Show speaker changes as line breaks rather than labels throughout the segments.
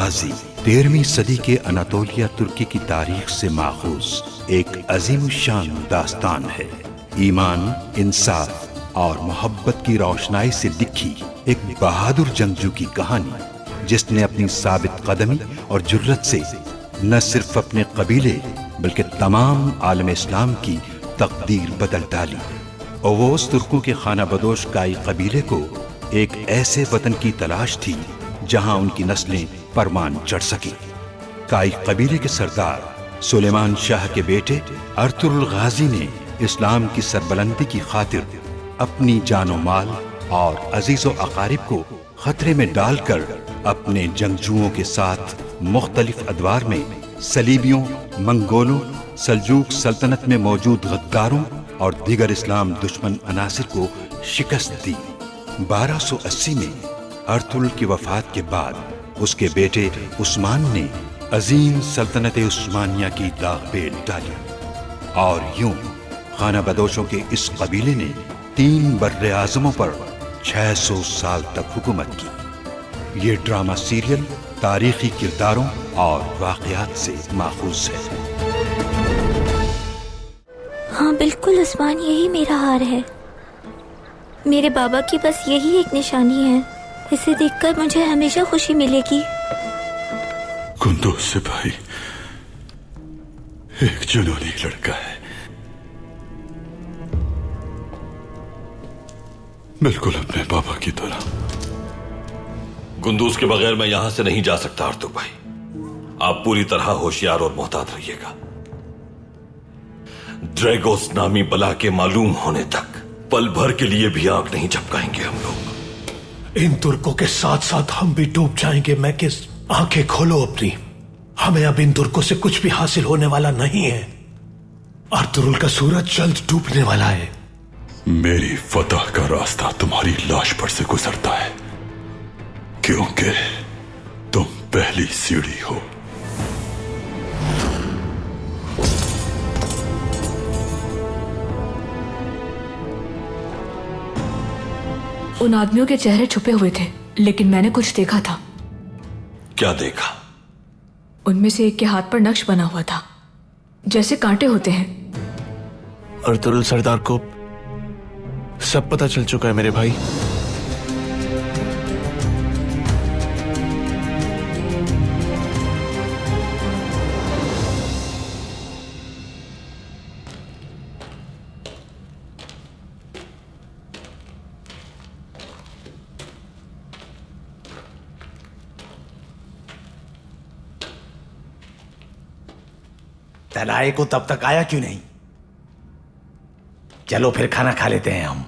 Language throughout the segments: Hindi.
गाजी 13वीं सदी के अनातोलिया तुर्की की तारीख से माखूज एक अजीम शान दास्तान है। ईमान, इंसाफ और मोहब्बत की रोशनाई से लिखी एक बहादुर जंगजू की कहानी, जिसने अपनी साबित कदमी और जुर्रत से न सिर्फ अपने कबीले बल्कि तमाम आलम इस्लाम की तकदीर बदल डाली। ओवोस तुर्कों के खाना बदोश काई कबीले को एक ऐसे वतन की तलाश थी जहां उनकी नस्लें परमान चढ़ सकी। काई कबीले के सरदार सुलेमान शाह के बेटे अर्तुरुल गाजी ने इस्लाम की सरबलंदी की खातिर अपनी जानो माल और अजीजो अकारिब को खतरे में डालकर अपने जंगजुओं के साथ मुख्तलिफ अदवार में सलीबियों, मंगोलों, सल्जूक सल्तनत में मौजूद गद्दारों और दीगर इस्लाम दुश्मन अनासिर को शिकस्त दी। 1280 में अर्तुरुल की वफात के बाद उसके बेटे उस्मान ने अजीम सल्तनत उस्मानिया की दागपेल डाली और यूं खाना बदोशों के इस कबीले ने 3 बर्रे आज़मों पर 600 साल तक हुकूमत की। ये ड्रामा सीरियल तारीखी किरदारों और वाक़यात से माखूज है।
हाँ बिल्कुल उस्मान, यही मेरा हार है। मेरे बाबा की बस यही एक निशानी है, इसे देखकर मुझे हमेशा खुशी मिलेगी।
कुंदूज से भाई एक जुनूनी लड़का है, बिल्कुल अपने बाबा की तरह।
कुंदूज के बगैर मैं यहां से नहीं जा सकता अर्तुर भाई। आप पूरी तरह होशियार और मोहतात रहिएगा। ड्रैगोस नामी बला के मालूम होने तक पल भर के लिए भी आंख नहीं झपकाएंगे हम लोग।
इन तुर्कों के साथ साथ हम भी डूब जाएंगे। मैं किस आंखें खोलो अपनी, हमें अब इन तुर्कों से कुछ भी हासिल होने वाला नहीं है। अर्तुरुल का सूरज जल्द डूबने वाला है।
मेरी फतह का रास्ता तुम्हारी लाश पर से गुजरता है, क्योंकि तुम पहली सीढ़ी हो।
उन आदमियों के चेहरे छुपे हुए थे, लेकिन मैंने कुछ देखा था।
क्या देखा?
उनमें से एक के हाथ पर नक्श बना हुआ था, जैसे कांटे होते हैं।
अर्तुरुल सरदार को सब पता चल चुका है मेरे भाई।
तलाए को तब तक आया क्यों नहीं? चलो फिर खाना खा लेते हैं हम।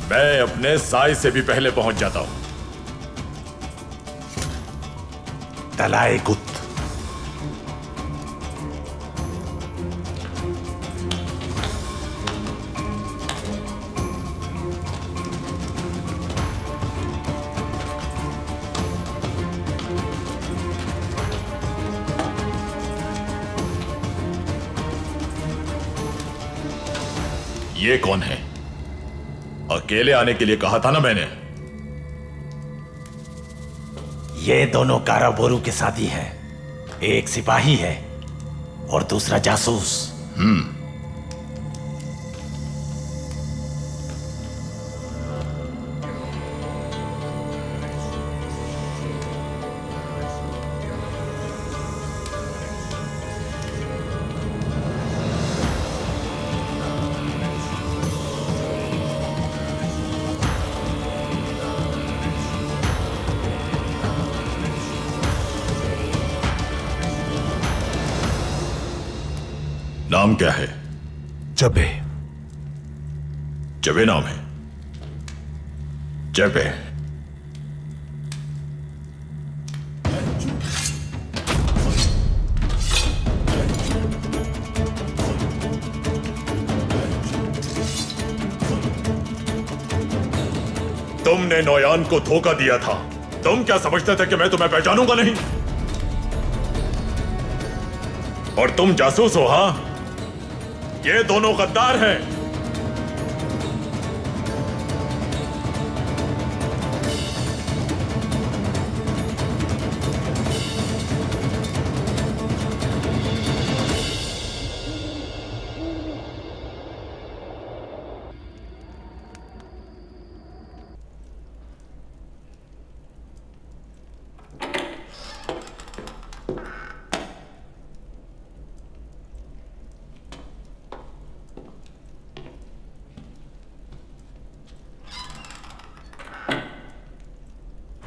मैं अपने साय से भी पहले पहुंच जाता हूं।
तलाए गुत
ये कौन है? अकेले आने के लिए कहा था ना मैंने।
ये दोनों काराबोरू के साथी हैं। एक सिपाही है और दूसरा जासूस।
नाम क्या है?
जबे।
जबे नाम है? जबे। तुमने नौयान को धोखा दिया था। तुम क्या समझते थे कि मैं तुम्हें पहचानूंगा नहीं? और तुम जासूस हो? हाँ, ये दोनों गद्दार हैं।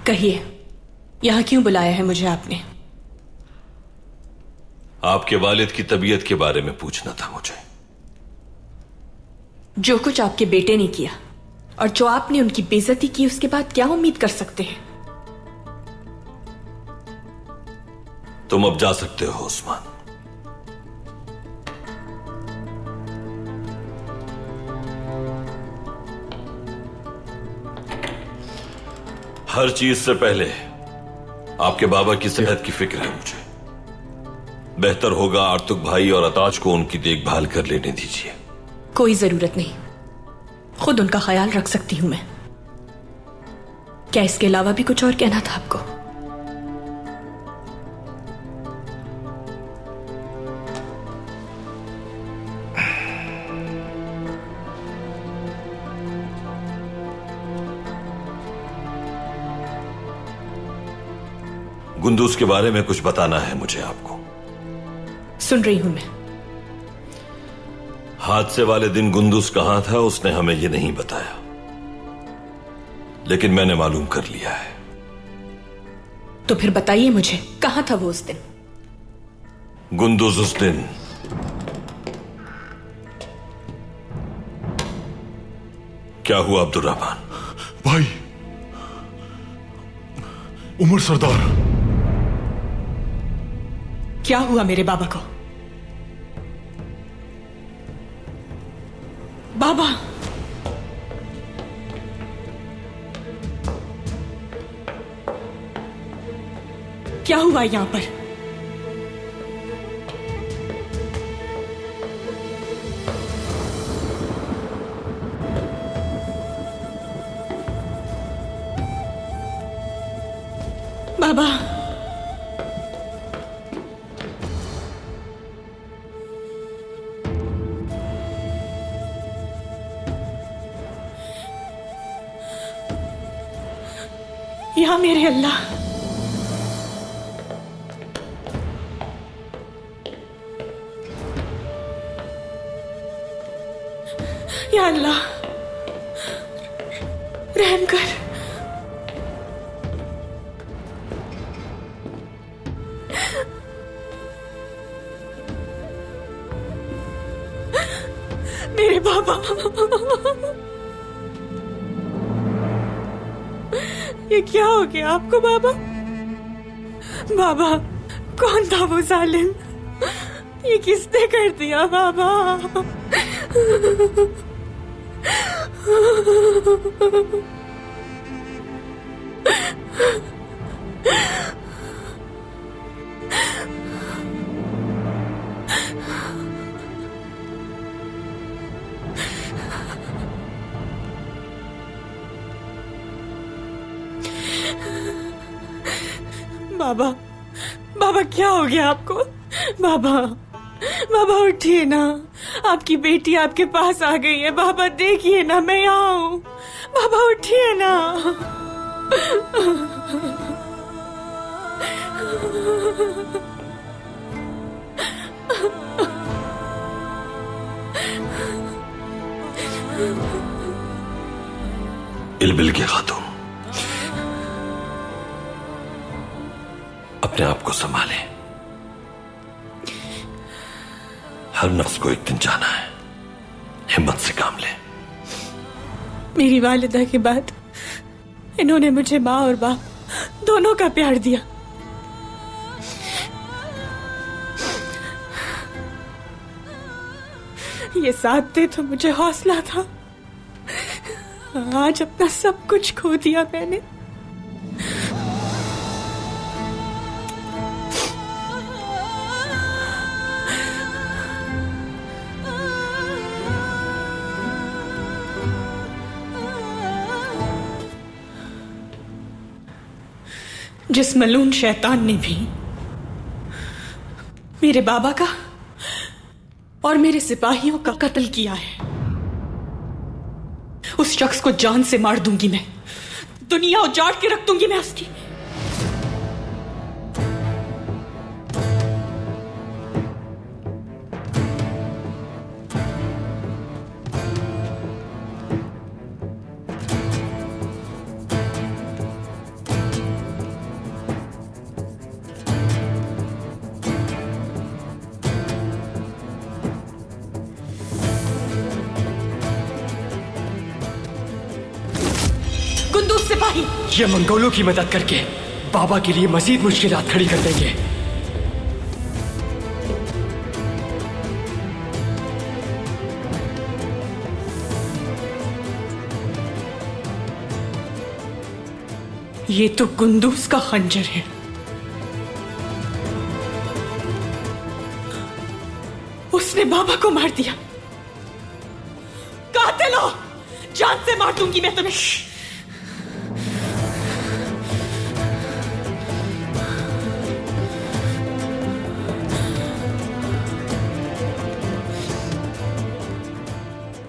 कहिए, यहाँ क्यों बुलाया है मुझे आपने?
आपके वालिद की तबीयत के बारे में पूछना था मुझे।
जो कुछ आपके बेटे ने किया और जो आपने उनकी बेइज्जती की, उसके बाद क्या उम्मीद कर सकते हैं?
तुम अब जा सकते हो उस्मान। हर चीज से पहले आपके बाबा की सेहत की फिक्र है मुझे। बेहतर होगा आर्तुक भाई और अताज को उनकी देखभाल कर लेने दीजिए।
कोई जरूरत नहीं, खुद उनका ख्याल रख सकती हूं मैं। क्या इसके अलावा भी कुछ और कहना था आपको?
गुंदूस के बारे में कुछ बताना है मुझे आपको।
सुन रही हूं मैं।
हादसे वाले दिन गुंदूस कहां था उसने हमें यह नहीं बताया, लेकिन मैंने मालूम कर लिया है।
तो फिर बताइए मुझे, कहां था वो उस दिन?
गुंदूस उस दिन क्या हुआ अब्दुर्रहमान?
भाई, उमर सरदार।
क्या हुआ मेरे बाबा को? बाबा, क्या हुआ यहां पर? बाबा, या मेरे अल्लाह, या अल्लाह, रहम कर। मेरे बाबा, ये क्या हो गया आपको बाबा? बाबा, कौन था वो जालिम? ये किसने कर दिया बाबा? बाबा, बाबा क्या हो गया आपको? बाबा, बाबा उठिए ना, आपकी बेटी आपके पास आ गई है। बाबा देखिए ना, मैं यहाँ हूँ। बाबा उठिए ना।
इलबिल की खातून, अपने आप को संभालें। हर नफ्स को एक दिन जाना है, हिम्मत से काम ले।
मेरी वालिदा के बाद इन्होंने मुझे माँ और बाप दोनों का प्यार दिया। ये साथ दे तो मुझे हौसला था। आज अपना सब कुछ खो दिया मैंने। जिस मलून शैतान ने भी मेरे बाबा का और मेरे सिपाहियों का कत्ल किया है, उस शख्स को जान से मार दूंगी मैं। दुनिया उजाड़ के रख दूंगी मैं उसकी। कुंदूज सिपाही,
ये मंगोलों की मदद करके बाबा के लिए मजीद मुश्किलात खड़ी कर देंगे।
ये तो कुंदूज का खंजर है। उसने बाबा को मार दिया। कातिल हो, जान से मार दूंगी मैं तुम्हें।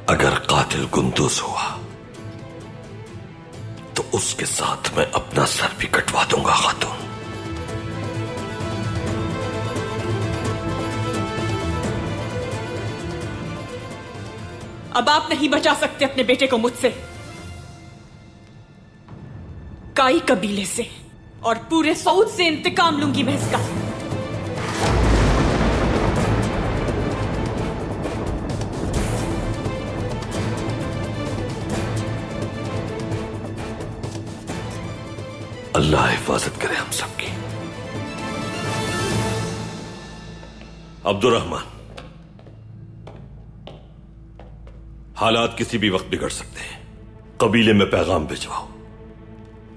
अगर कातिल कुंदूज हुआ तो उसके साथ मैं अपना सर भी कटवा दूंगा खातून।
अब आप नहीं बचा सकते अपने बेटे को मुझसे, काई कबीले से और पूरे सऊद से इंतकाम लूंगी मैं इसका।
अल्लाह हिफाजत करे हम सबकी। अब्दुर्रहमान, हालात किसी भी वक्त बिगड़ सकते हैं। कबीले में पैगाम भिजवाओ,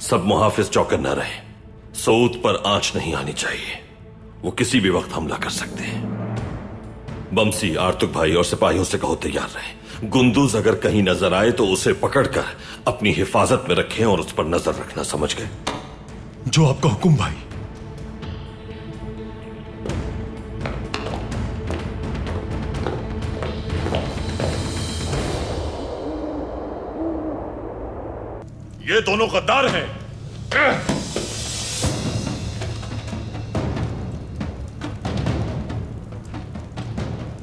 सब मुहाफिज चौकन्ना न रहे। सऊद पर आंच नहीं आनी चाहिए, वो किसी भी वक्त हमला कर सकते हैं। बमसी, आर्तुक भाई और सिपाहियों से कहो तैयार रहे। गुंदूज अगर कहीं नजर आए तो उसे पकड़कर अपनी हिफाजत में रखें और उस पर नजर रखना, समझ गए?
जो आपका हुक्म भाई।
ये दोनों गद्दार हैं।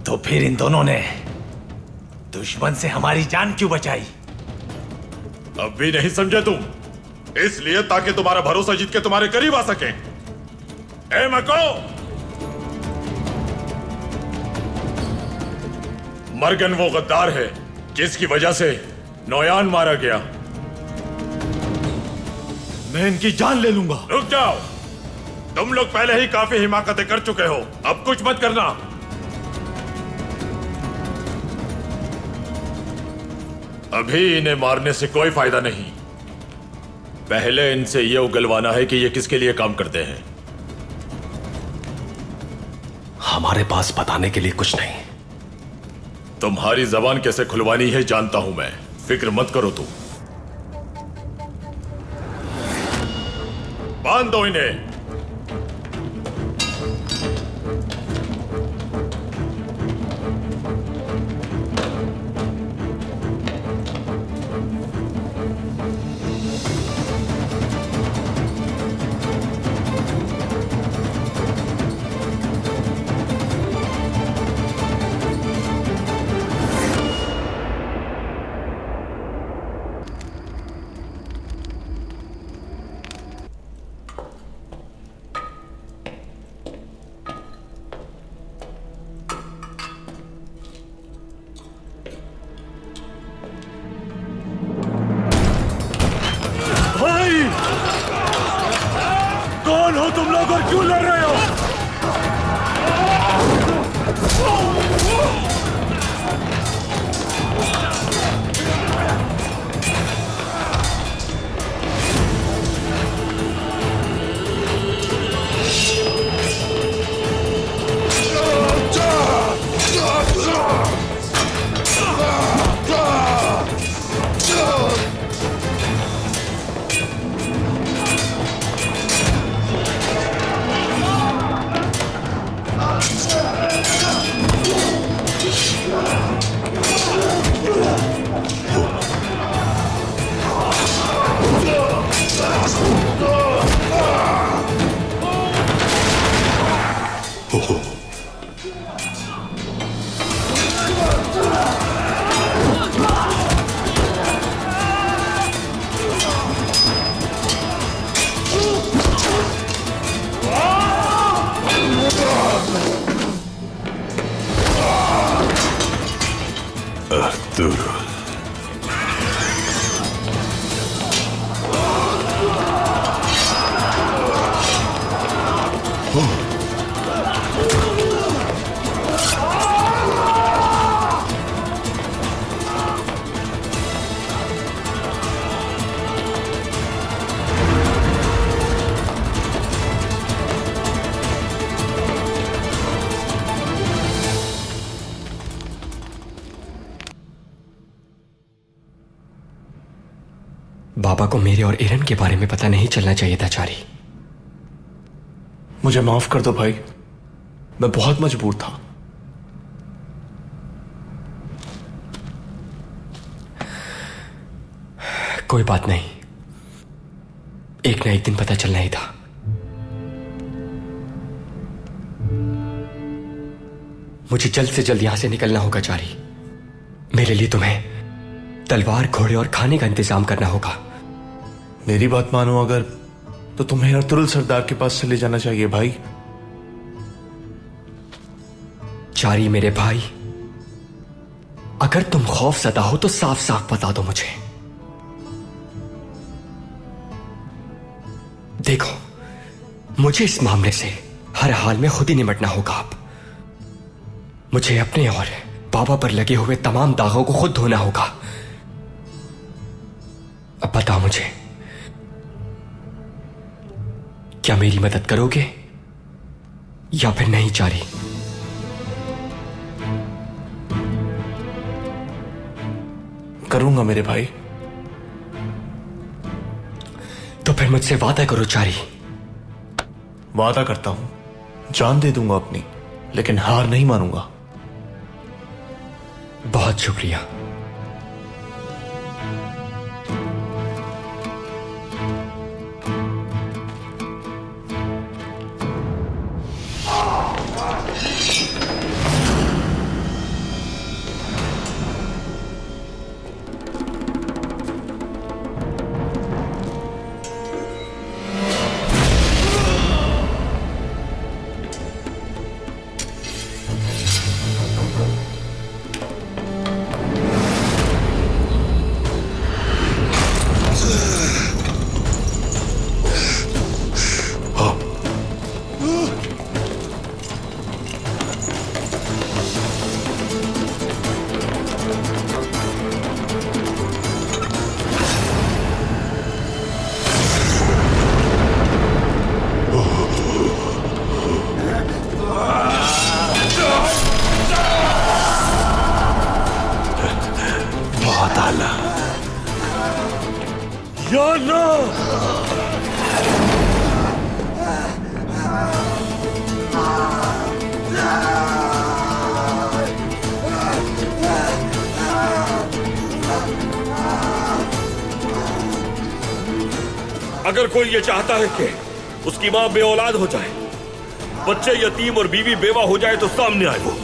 तो फिर इन दोनों ने दुश्मन से हमारी जान क्यों बचाई?
अब भी नहीं समझे तुम? इसलिए ताकि तुम्हारा भरोसा जीत के तुम्हारे करीब आ सके। ए मको, मर्गन वो गद्दार है जिसकी वजह से नौयान मारा गया।
मैं इनकी जान ले लूंगा।
रुक जाओ, तुम लोग पहले ही काफी हिमाकतें कर चुके हो, अब कुछ मत करना। अभी इन्हें मारने से कोई फायदा नहीं। पहले इनसे यह उगलवाना है कि ये किसके लिए काम करते हैं।
हमारे पास बताने के लिए कुछ नहीं।
तुम्हारी जबान कैसे खुलवानी है जानता हूं मैं, फिक्र मत करो तुम। बांध दो इन्हें। कौन हो तुम लोग और क्यों लड़ रहे हो?
अर्तुरुल,
बाबा को मेरे और एरन के बारे में पता नहीं चलना चाहिए था चारी।
मुझे माफ कर दो भाई, मैं बहुत मजबूर था।
कोई बात नहीं, एक ना एक दिन पता चलना ही था। मुझे जल्द से जल्द यहां से निकलना होगा चारी। मेरे लिए तुम्हें तलवार, घोड़े और खाने का इंतजाम करना होगा।
मेरी बात मानो अगर, तो तुम्हें अर्तुरुल सरदार के पास चले जाना चाहिए भाई।
चारी मेरे भाई, अगर तुम खौफज़दा हो तो साफ साफ बता दो मुझे। देखो, मुझे इस मामले से हर हाल में खुद ही निपटना होगा। अब मुझे अपने और बाबा पर लगे हुए तमाम दागों को खुद धोना होगा। अब बताओ मुझे, क्या मेरी मदद करोगे या फिर नहीं चारी?
करूंगा मेरे भाई।
तो फिर मुझसे वादा करो चारी।
वादा करता हूं, जान दे दूंगा अपनी, लेकिन हार नहीं मानूंगा।
बहुत शुक्रिया।
अगर कोई ये चाहता है कि उसकी मां बेऔलाद हो जाए, बच्चे यतीम और बीवी बेवा हो जाए, तो सामने आए वो।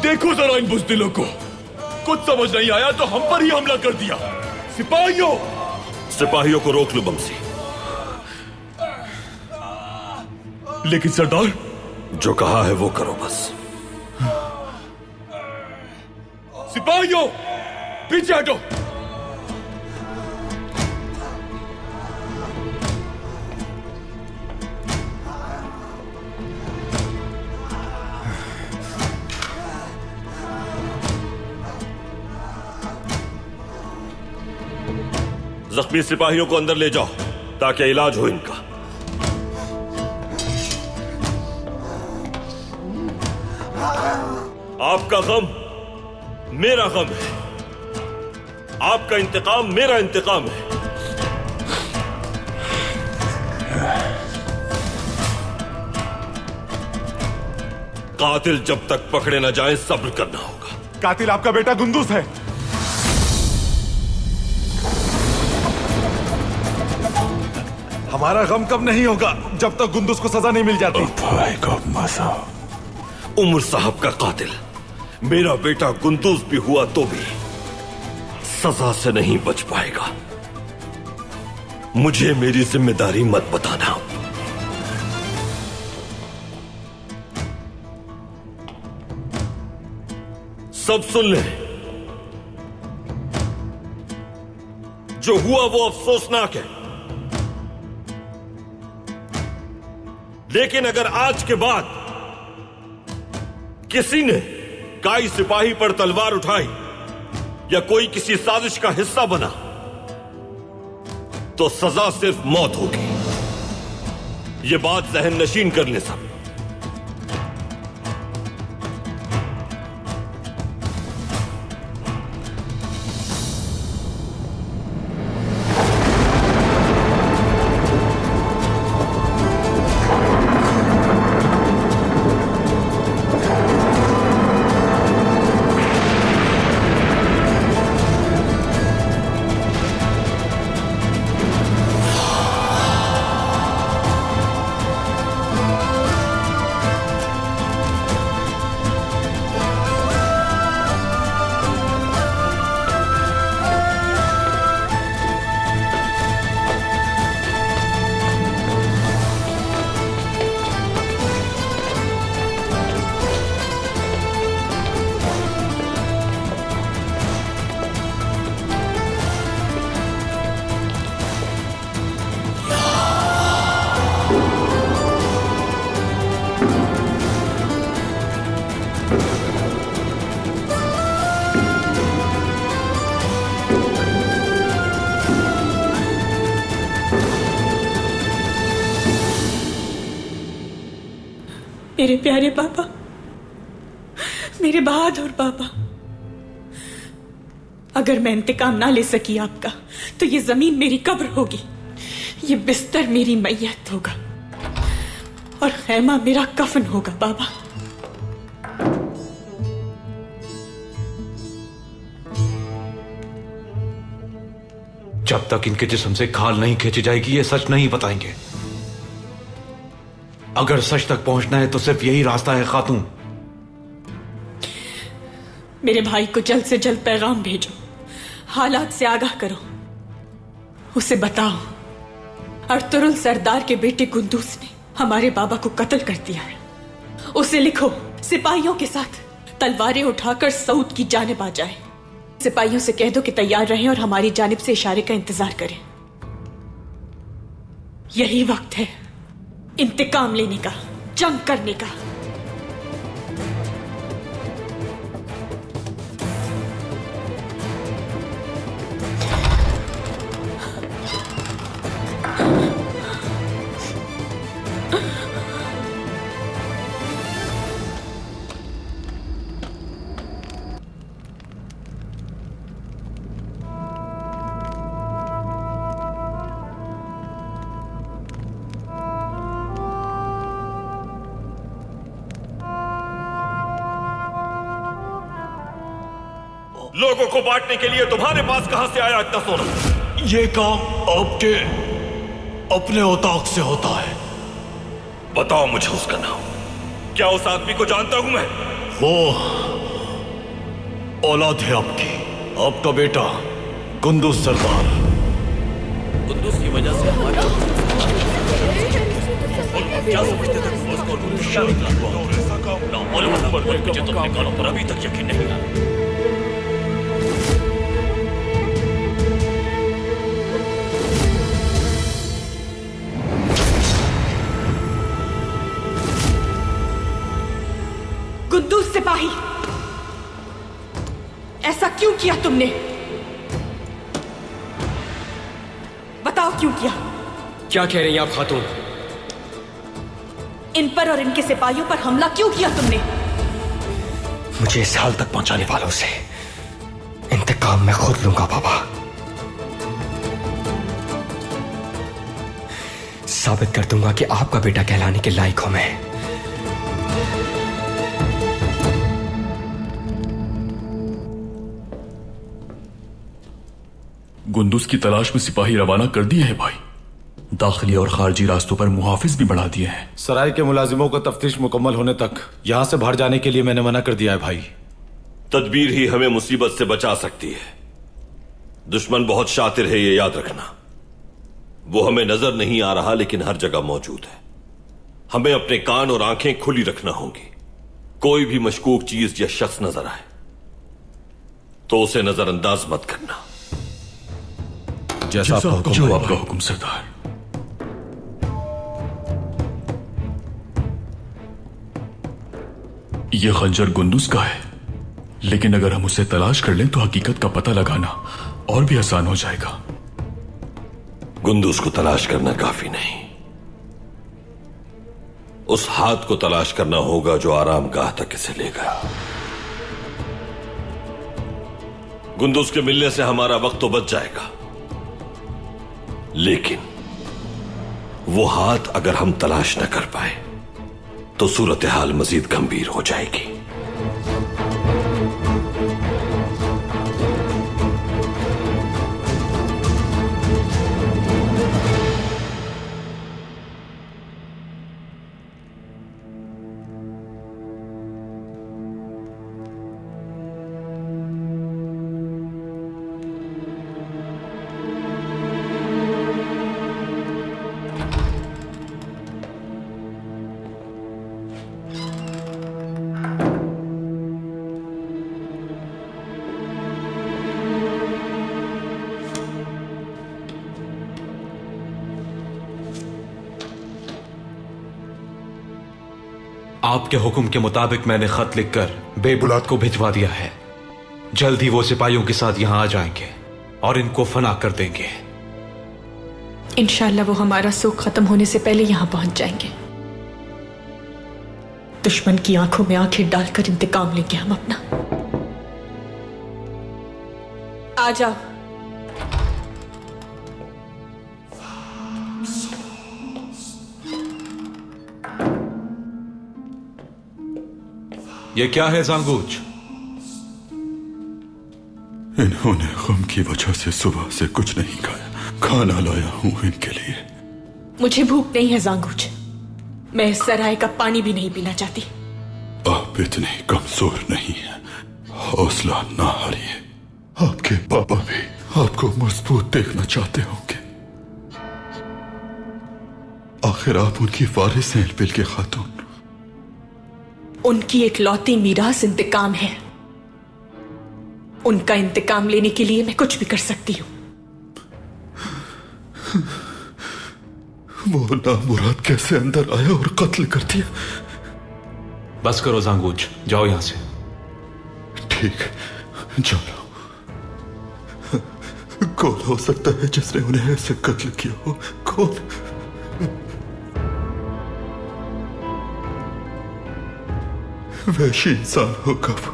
देखो जरा इन बुज़दिलों को, कुछ समझ नहीं आया तो हम पर ही हमला कर दिया। सिपाहियों
सिपाहियों को रोक लो बमसी।
लेकिन सरदार,
जो कहा है वो करो बस।
सिपाहियों पीछे हटो।
जख्मी सिपाहियों को अंदर ले जाओ ताकि इलाज हो इनका। आपका गम मेरा गम है, आपका इंतकाम मेरा इंतकाम है। कातिल जब तक पकड़े ना जाए सब्र करना होगा।
कातिल आपका बेटा गुंदुस है। हमारा गम कब नहीं होगा जब तक गुंदुस को सजा नहीं मिल जाती।
भाई का मजा।
उमर साहब का कातिल मेरा बेटा गुंदुस भी हुआ तो भी सजा से नहीं बच पाएगा। मुझे मेरी जिम्मेदारी मत बताना। सब सुन ले, जो हुआ वो अफसोसनाक है, लेकिन अगर आज के बाद किसी ने काई सिपाही पर तलवार उठाई या कोई किसी साजिश का हिस्सा बना तो सजा सिर्फ मौत होगी। यह बात जहन नशीन कर ले सब।
मेरे प्यारे पापा, मेरे बहादुर पापा, अगर मैं इंतकाम ना ले सकी आपका तो ये जमीन मेरी कब्र होगी, ये बिस्तर मेरी मैयत होगा और खैमा मेरा कफन होगा। पापा,
जब तक इनके जिस्म से खाल नहीं खींची जाएगी ये सच नहीं बताएंगे। अगर सच तक पहुंचना है तो सिर्फ यही रास्ता है खातून।
मेरे भाई को जल्द से जल्द पैगाम भेजो, हालात से आगाह करो, उसे बताओ अर्तुरुल सरदार के बेटे गुंदुस ने हमारे बाबा को कत्ल कर दिया है। उसे लिखो सिपाहियों के साथ तलवारें उठाकर सऊद की जानिब आ जाए। सिपाहियों से कह दो कि तैयार रहें और हमारी जानिब से इशारे का इंतजार करें। यही वक्त है इंतकाम लेने का, जंग करने का।
लोगों को बांटने के लिए तुम्हारे पास कहां से आया इतना सोना?
ये काम आपके अपने औताक से होता है।
बताओ मुझे उसका नाम। क्या उस आदमी को जानता हूं मैं?
औलाद है आपकी, आपका बेटा कुंदूज सरदार।
कुंदूज की वजह से हमारे क्या समझते थे उसको मुझे तो अपने कानों पर अभी तक यकीन नहीं आया।
कुंदूज सिपाही, ऐसा क्यों किया तुमने? बताओ क्यों किया?
क्या कह रही हैं आप खातून?
इन पर और इनके सिपाहियों पर हमला क्यों किया तुमने?
मुझे इस हाल तक पहुंचाने वालों से इंतकाम मैं खुद लूंगा बाबा। साबित कर दूंगा कि आपका बेटा कहलाने के लायक हूं मैं।
गुंदुस की तलाश में सिपाही रवाना कर दिए हैं भाई। दाखिली और खारजी रास्तों पर मुहाफिज भी बढ़ा दिए हैं।
सराय के मुलाजिमों का तफ्तीश मुकम्मल होने तक यहां से बाहर जाने के लिए मैंने मना कर दिया है भाई।
तदबीर ही हमें मुसीबत से बचा सकती है। दुश्मन बहुत शातिर है, ये याद रखना। वो हमें नजर नहीं आ रहा लेकिन हर जगह मौजूद है। हमें अपने कान और आंखें खुली रखना होंगी। कोई भी मशकूक चीज या शख्स नजर आए तो उसे नजरअंदाज मत करना।
जैसा आपका हुक्म सरदार। यह खंजर गुंदुस का है, लेकिन अगर हम उसे तलाश कर लें तो हकीकत का पता लगाना और भी आसान हो जाएगा।
गुंदुस को तलाश करना काफी नहीं, उस हाथ को तलाश करना होगा जो आरामगाह तक इसे ले गया। गुंदुस के मिलने से हमारा वक्त तो बच जाएगा, लेकिन वो हाथ अगर हम तलाश न कर पाए तो सूरत हाल मजीद गंभीर हो जाएगी।
आपके हुक्म के मुताबिक मैंने खत लिखकर बेबुलाद को भिजवा दिया है। जल्द ही वो सिपाहियों के साथ यहां आ जाएंगे और इनको फना कर देंगे।
इंशाल्लाह वो हमारा सुख खत्म होने से पहले यहां पहुंच जाएंगे। दुश्मन की आंखों में आंखें डालकर इंतकाम लेंगे हम अपना। आ जाओ।
ये क्या है जांगूच?
इन्होंने गम की वजह से सुबह से कुछ नहीं खाया। खाना लाया हूं इनके लिए।
मुझे भूख नहीं है जांगूच। मैं इस सराय का पानी भी नहीं पीना चाहती।
आप इतने कमजोर नहीं हैं। हौसला ना हारिए। आपके पापा भी आपको मजबूत देखना चाहते होंगे। आखिर आप उनकी वारिस हैं बिल के खातून।
उनकी इकलौती मीरास इंतकाम है। उनका इंतकाम लेने के लिए मैं कुछ भी कर सकती हूं।
वो नामुराद कैसे अंदर आया और कत्ल कर दिया?
बस करो जांगूच, जाओ यहां से।
ठीक, जा रहा हूं। कौन हो सकता है जिसने उन्हें ऐसे कत्ल किया हो? कौन? वैशी इंसान होगा वो,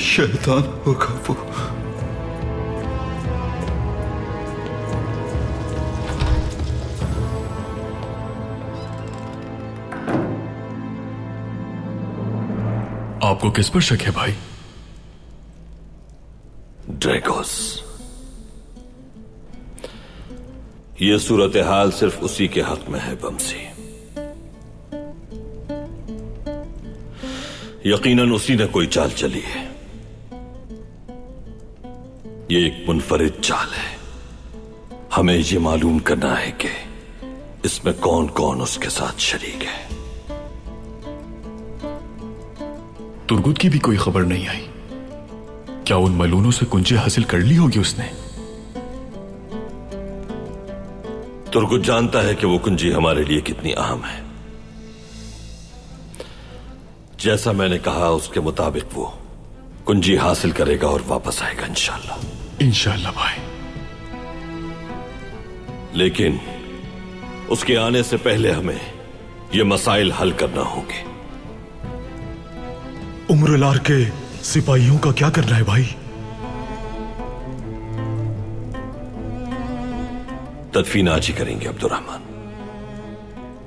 शैतान होगा वो। आपको किस पर शक है भाई?
ड्रैगोस। यह सूरत हाल सिर्फ उसी के हक में है बमसी। यकीनन उसी ने कोई चाल चली है। ये एक मुनफरिद चाल है। हमें ये मालूम करना है कि इसमें कौन कौन उसके साथ शरीक है।
तुर्गुत की भी कोई खबर नहीं आई। क्या उन मलूनों से कुंजी हासिल कर ली होगी उसने?
तुर्गुत जानता है कि वो कुंजी हमारे लिए कितनी अहम है। जैसा मैंने कहा उसके मुताबिक वो कुंजी हासिल करेगा और वापस आएगा इंशाल्लाह।
इंशाल्लाह भाई।
लेकिन उसके आने से पहले हमें ये मसाइल हल करना होंगे।
उम्र-ए-लार के सिपाहियों का क्या करना है भाई?
तदफीन आज ही करेंगे अब्दुर्रहमान।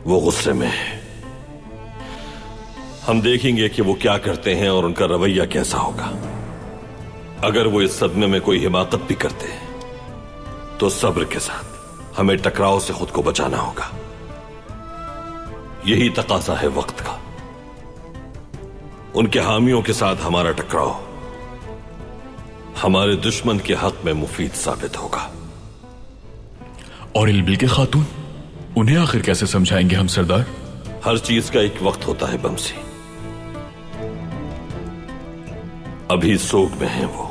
वो गुस्से में है। हम देखेंगे कि वो क्या करते हैं और उनका रवैया कैसा होगा। अगर वो इस सदमे में कोई हिमाकत भी करते हैं तो सब्र के साथ हमें टकराव से खुद को बचाना होगा। यही तकाजा है वक्त का। उनके हामियों के साथ हमारा टकराव हमारे दुश्मन के हक में मुफीद साबित होगा।
और इल्बिल के खातून, उन्हें आखिर कैसे समझाएंगे हम सरदार?
हर चीज का एक वक्त होता है बमसी। अभी सोग में हैं वो।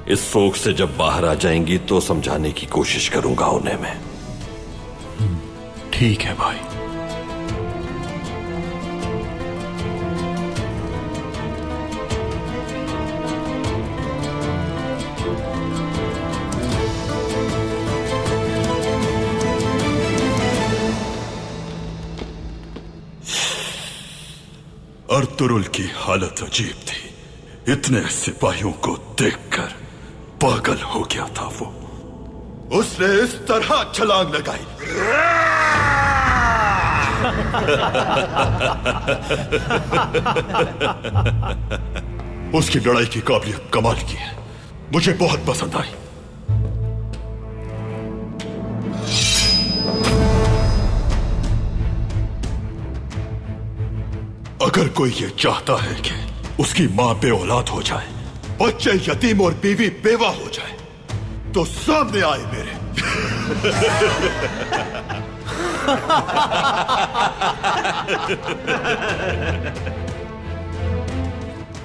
इस सोग से जब बाहर आ जाएंगी तो समझाने की कोशिश करूंगा उन्हें मैं।
ठीक है भाई। अर्तुरुल की हालत अजीब थी। इतने सिपाहियों को देखकर पागल हो गया था वो। उसने इस तरह छलांग लगाई। उसकी लड़ाई की काबिलियत कमाल की है। मुझे बहुत पसंद आई। अगर कोई ये चाहता है कि उसकी मां बे औलाद हो जाए, बच्चे यतीम और बीवी बेवा हो जाए, तो सामने आए मेरे।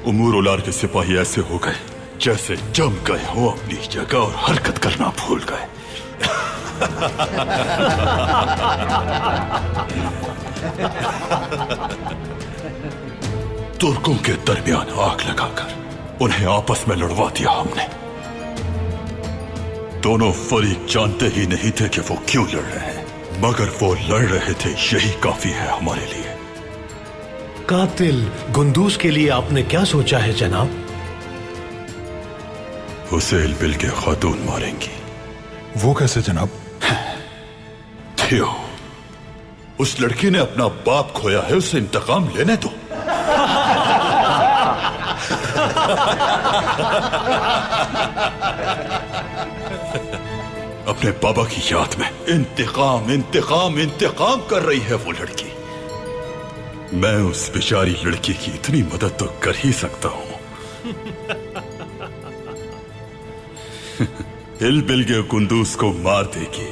उमूर-उलार के सिपाही ऐसे हो गए जैसे जम गए हो अपनी जगह और हरकत करना भूल गए। तुर्कों के दरमियान आग लगाकर उन्हें आपस में लड़वा दिया हमने। दोनों फरीक जानते ही नहीं थे कि वो क्यों लड़ रहे हैं, मगर वो लड़ रहे थे, यही काफी है हमारे लिए।
कातिल गुंदूस के लिए आपने क्या सोचा है जनाब?
उसे इल्बिल के खातून मारेंगी।
वो कैसे जनाब?
थियो, उस लड़की ने अपना बाप खोया है, उससे इंतकाम लेने दो। अपने बाबा की याद में इंतकाम इंतकाम इंतकाम कर रही है वो लड़की। मैं उस बेचारी लड़की की इतनी मदद तो कर ही सकता हूं। इल्बिल के कुंदूस को मार देगी,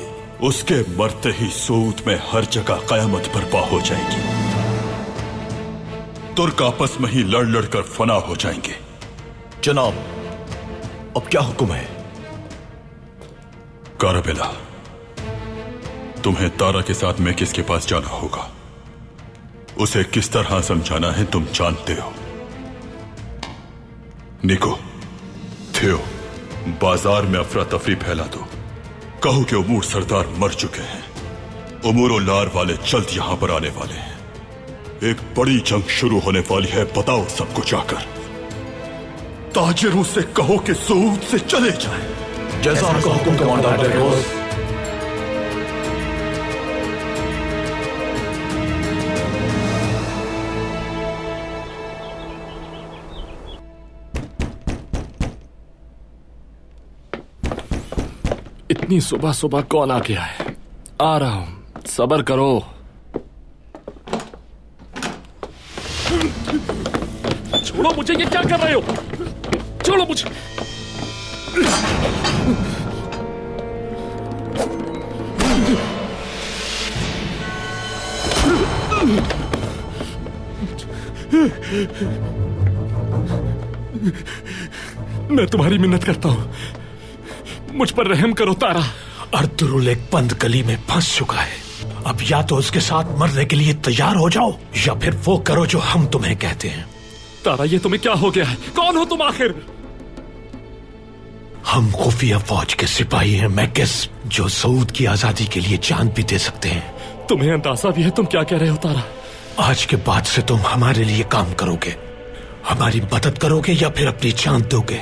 उसके मरते ही सऊद में हर जगह कयामत बर्पा हो जाएगी। तुर्क आपस में ही लड़ लड़ कर फना हो जाएंगे।
जनाब, अब क्या हुक्म है?
कारबेला, तुम्हें तारा के साथ मैकिस के पास जाना होगा। उसे किस तरह समझाना है तुम जानते हो। निको, थियो, बाजार में अफरा तफरी फैला दो। कहो कि उमूर सरदार मर चुके हैं। उमूर-उलार वाले जल्द यहां पर आने वाले हैं। एक बड़ी जंग शुरू होने वाली है, बताओ सबको जाकर। ताजिरों से कहो कि सऊद से चले जाएं।
जैसा आपका हुक्म कमांडर डेकोस।
इतनी सुबह सुबह कौन आ गया है? आ रहा हूं, सब्र करो। छोड़ो मुझे, ये क्या कर रहे हो? छोड़ो मुझे। मैं तुम्हारी मिन्नत करता हूं, मुझ पर रहम करो तारा।
अर्तुरुल एक बंद गली में फंस चुका है। अब या तो उसके साथ मरने के लिए तैयार हो जाओ या फिर वो करो जो हम तुम्हें कहते हैं।
तारा, ये तुम्हें क्या हो गया है? कौन हो तुम आखिर?
हम खुफिया फौज के सिपाही हैं मैकिस, जो सऊद की आजादी के लिए जान भी दे सकते हैं।
तुम्हें अंदाजा भी है तुम क्या कह रहे हो तारा?
आज के बाद से तुम हमारे लिए काम करोगे, हमारी मदद करोगे या फिर अपनी जान दोगे?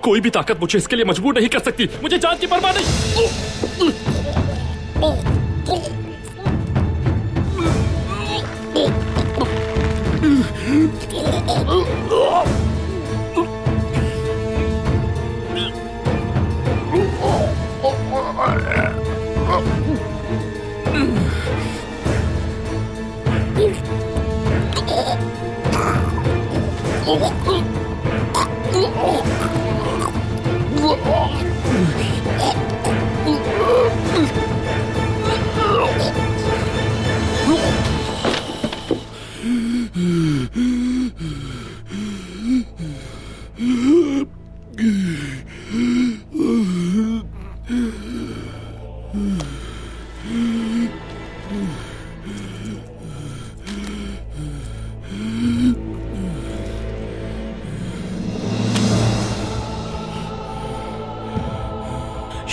कोई भी ताकत मुझे इसके लिए मजबूर नहीं कर सकती। मुझे जान की परवाह नहीं।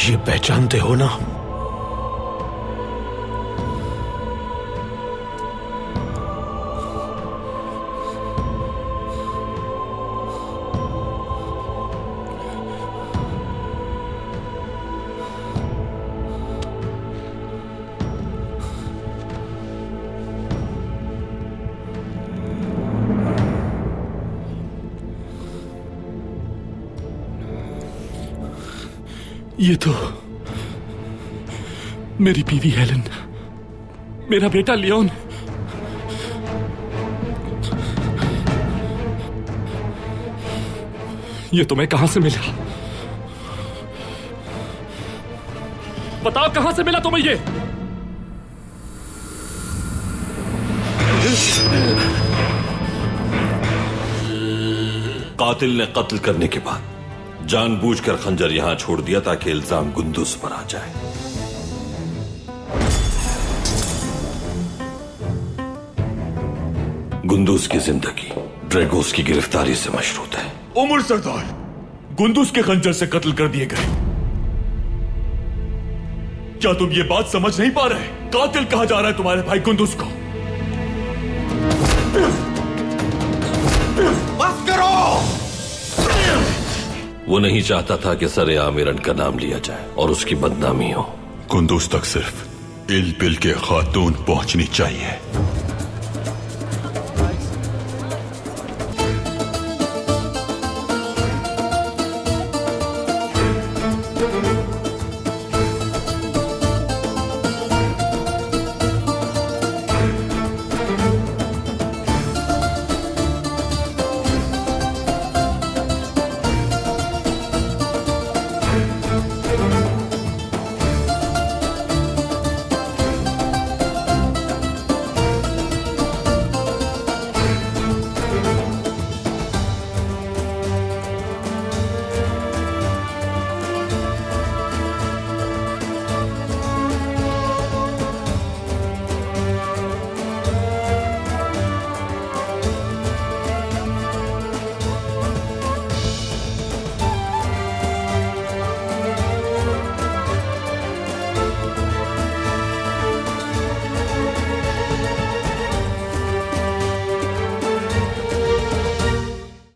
ये पहचानते हो ना?
ये तो मेरी बीवी हेलन, मेरा बेटा लियोन। ये तुम्हें कहां से मिला? बताओ कहां से मिला तुम्हें ये?
कातिल ने कत्ल करने के बाद जानबूझकर खंजर यहां छोड़ दिया ताकि इल्जाम गुंदुस पर आ जाए। गुंदुस की जिंदगी ड्रैगोस की गिरफ्तारी से मशरूत है।
उमर सरदार, गुंदुस के खंजर से कत्ल कर दिए गए। क्या तुम ये बात समझ नहीं पा रहे? कातिल कहा जा रहा है तुम्हारे भाई गुंदुस को।
बस करो!
वो नहीं चाहता था कि सरे आमिरन का नाम लिया जाए और उसकी बदनामी हो।
कुंदूस तक सिर्फ इल बिल के खातून पहुंचनी चाहिए।